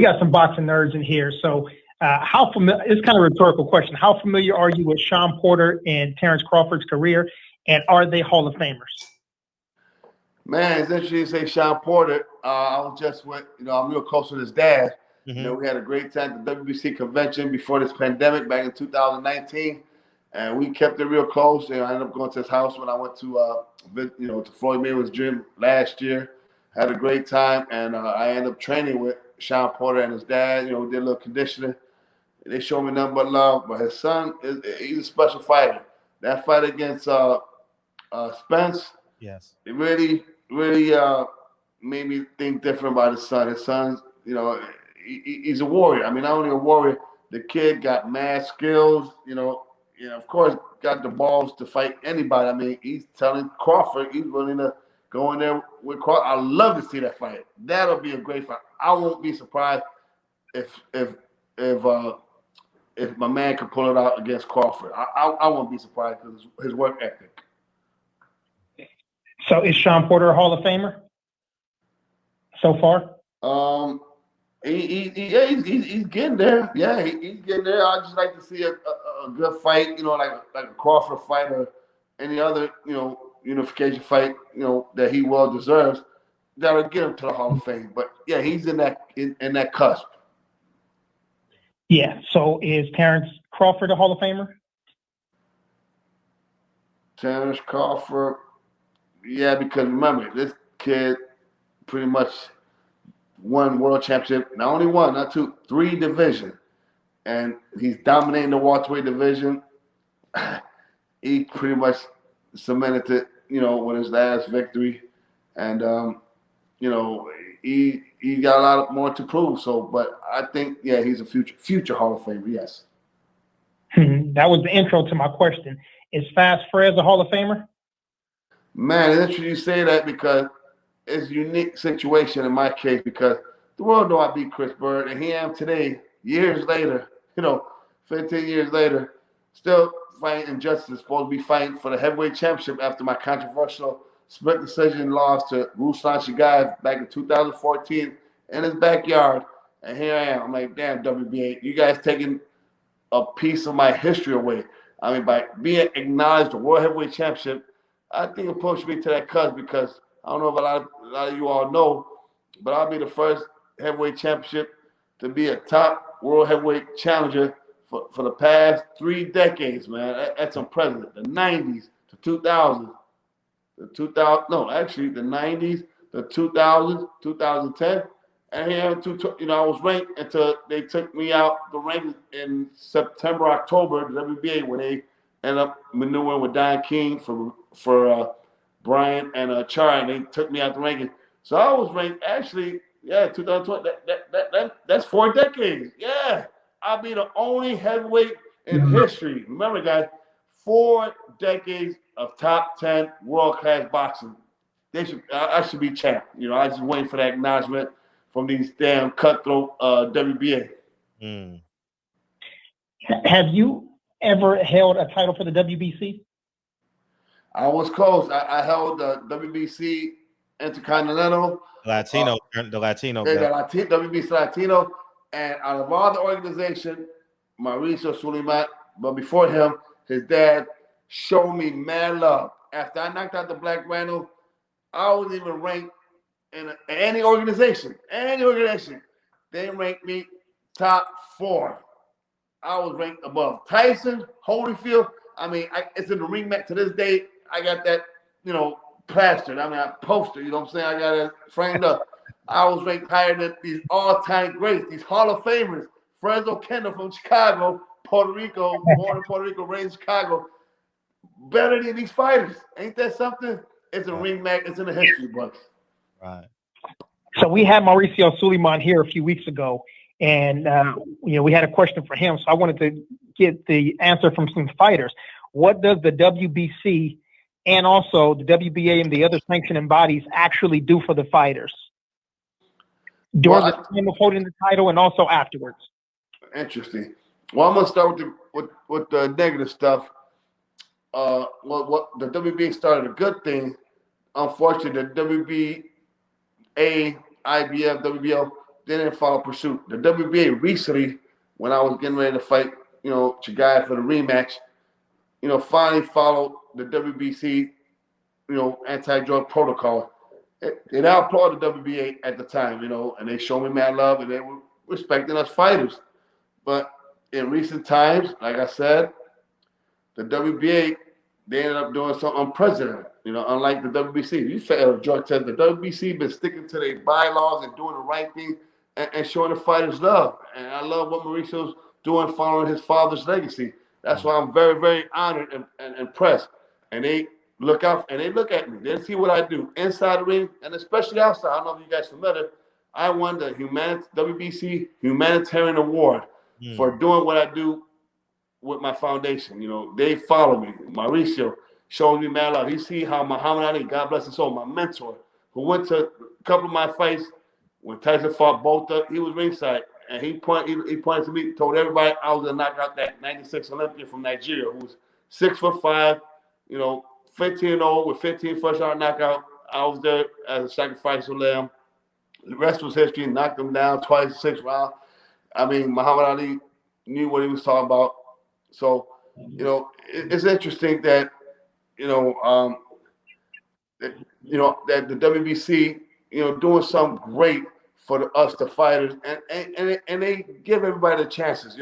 got some boxing nerds in here. So how familiar? It's kind of a rhetorical question. How familiar are you with Shawn Porter and Terence Crawford's career, and are they Hall of Famers? Man, it's interesting you say Shawn Porter. I was just with, I'm real close with his dad. Mm-hmm. We had a great time at the WBC convention before this pandemic back in 2019, and we kept it real close. I ended up going to his house when I went to Floyd Mayweather's gym last year. Had a great time, and I ended up training with Shawn Porter and his dad. We did a little conditioning. They showed me nothing but love. But his son, he's a special fighter. That fight against Spence, yes, it really made me think different about his son. His son's, he's a warrior. I mean, not only a warrior, the kid got mad skills. Of course, got the balls to fight anybody. I mean, he's telling Crawford he's willing to go in there with Crawford. I love to see that fight. That'll be a great fight. I won't be surprised if my man could pull it out against Crawford. I won't be surprised because his work ethic. So is Shawn Porter a Hall of Famer so far? He's getting there. Yeah, he's getting there. I just like to see a good fight, like a Crawford fight or any other, unification fight, that he well deserves. That'll get him to the Hall of Fame. But yeah, he's in that cusp. Yeah. So is Terence Crawford a Hall of Famer? Terence Crawford, yeah, because remember, this kid pretty much won world championship. Not only one, not two, 3 divisions. And he's dominating the welterweight division. He pretty much cemented it, with his last victory. And, he got a lot more to prove. So, but I think, yeah, he's a future Hall of Famer, yes. That was the intro to my question. Is Fast Fred's a Hall of Famer? Man, it's interesting you say that because it's a unique situation in my case because the world know I beat Chris Bird, and here I am today, years later, 15 years later, still fighting injustice, supposed to be fighting for the heavyweight championship after my controversial split decision loss to Ruslan Shigaev back in 2014 in his backyard. And here I am. I'm like, damn, WBA, you guys taking a piece of my history away. I mean, by being acknowledged the World Heavyweight Championship, I think it pushed me to that cusp because I don't know if a lot of you all know, but I'll be the first heavyweight championship to be a top world heavyweight challenger for the past 3 decades, man. That's unprecedented. The 90s to 2000s, the 90s, the 2000s, 2010, and here I was ranked until they took me out the rank in September, October, the WBA, when they ended up maneuvering with Don King for Brian and Char, and they took me out the ranking. So I was ranked actually, 2020. That's 4 decades. Yeah, I'll be the only heavyweight in history. Remember, guys, 4 decades of top 10 world class boxing. I should be champ. I just waiting for that acknowledgement from these damn cutthroat WBA. Have you ever held a title for the WBC? I was close. I held the WBC Intercontinental. Latino. WBC Latino. And out of all the organization, Mauricio Suleiman, but before him, his dad showed me mad love. After I knocked out the Black Rhino, I wasn't even ranked in any organization. They ranked me top 4. I was ranked above Tyson, Holyfield. I mean, it's in the ring mat to this day. I got that, plastered. I mean, I poster, you know what I'm saying? I got it framed up. I was ranked higher than these all-time greats, these Hall of Famers. Oquendo from Chicago, Puerto Rico, born in Puerto Rico, raised in Chicago. Better than these fighters. Ain't that something? It's a ring mat. It's in the history books. Right. So we had Mauricio Suleiman here a few weeks ago, and we had a question for him. So I wanted to get the answer from some fighters. What does the WBC and also the WBA and the other sanctioning bodies actually do for the fighters during the time of holding the title and also afterwards? Interesting. Well, I'm gonna start with the negative stuff. What the WBA started a good thing. Unfortunately, the WBA, IBF, WBO they didn't follow pursuit. The WBA recently, when I was getting ready to fight, Chigai for the rematch, finally followed the WBC, anti-drug protocol. They outlawed the WBA at the time, and they showed me mad love, and they were respecting us fighters. But in recent times, like I said, the WBA, they ended up doing something unprecedented, unlike the WBC. You said, George said, the WBC been sticking to their bylaws and doing the right thing and showing the fighters love. And I love what Mauricio's doing, following his father's legacy. That's why I'm very, very honored and impressed. And they look out, and they look at me. They see what I do inside the ring and especially outside. I don't know if you guys are familiar. I won the WBC Humanitarian Award for doing what I do with my foundation. They follow me. Mauricio shows me mad love. He see how Muhammad Ali, God bless his soul, my mentor, who went to a couple of my fights when Tyson fought Bolter, he was ringside. And he pointed to me, told everybody I was going to knock out that 96 Olympian from Nigeria, who was 6'5", 15-0 with 15 first-round knockout. I was there as a sacrificial lamb. The rest was history. Knocked him down twice, 6 rounds. I mean, Muhammad Ali knew what he was talking about. So, it's interesting that, that the WBC, doing something great for us, the fighters, and they give everybody the chances,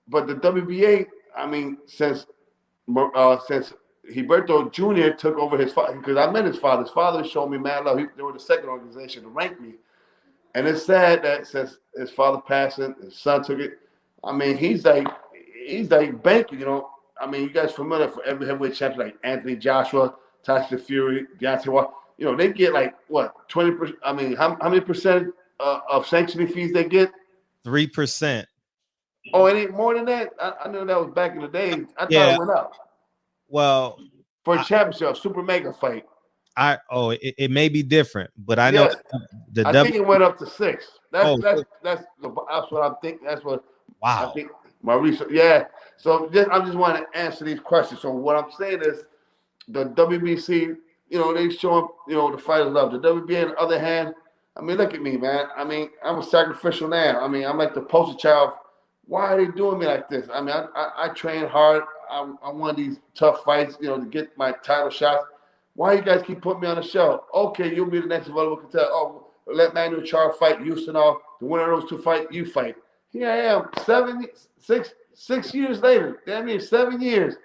But the WBA, I mean, since Gilberto Jr. took over his father, because I met his father. His father showed me mad love. They were the second organization to rank me. And it's sad that since his father passing, his son took it. I mean, he's like banking, I mean, you guys familiar for every heavyweight champion like Anthony Joshua, Tyson Fury, Deontay Wilder. They get like what 20%. I mean, how many percent of sanctioning fees they get? 3%. Oh, it ain't more than that. I know that was back in the day. I thought it went up. Well, for a championship, super mega fight. It may be different, but I know I think it went up to 6. That's what I'm thinking. That's what I think. My research, So I just want to answer these questions. So what I'm saying is, the WBC, they show the fighters love. The WBA, on the other hand, I mean, look at me, man. I mean, I'm a sacrificial lamb. I mean, I'm like the poster child. Why are they doing me like this? I mean, I train hard. I won these tough fights, to get my title shots. Why you guys keep putting me on the show? Okay, you'll be the next available contender. Oh, let Manuel Charr fight Houston. The winner of those 2 fights, you fight. Here I am, 6 years later. Damn near 7 years.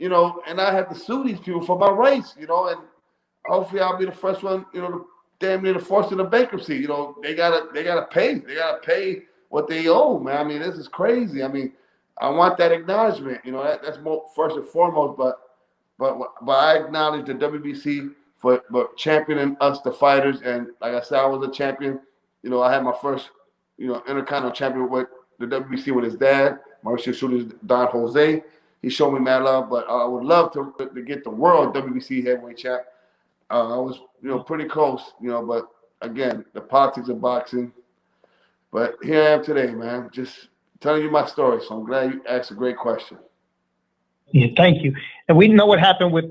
And I have to sue these people for my rights. And hopefully I'll be the first one. Damn near to force into bankruptcy. They gotta pay. They gotta pay what they owe, man. I mean, this is crazy. I mean, I want that acknowledgement. That's more first and foremost. But I acknowledge the WBC for championing us, the fighters. And like I said, I was a champion. I had my first, intercontinental champion with the WBC with his dad, Mauricio Shooter's Don Jose. He showed me mad love, but I would love to get the world WBC heavyweight champ. I was, pretty close, but again, the politics of boxing. But here I am today, man, just telling you my story. So I'm glad you asked a great question. Yeah, thank you. And we know what happened with